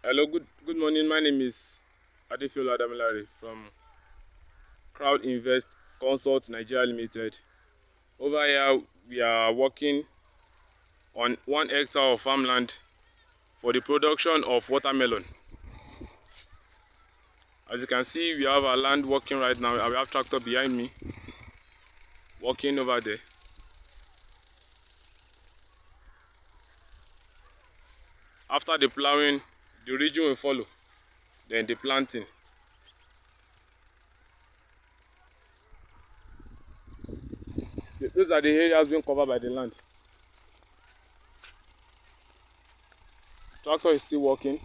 Hello, good morning. My name is Adefiola Adamilare from Crowd Invest Consult Nigeria Limited. Over here, we are working on 1 hectare of farmland for the production of watermelon. As you can see, we have our land working right now. We have tractor behind me working over there. After the ploughing, the ridging will follow, then the planting. Those are the areas being covered by the land. Tractor is still working.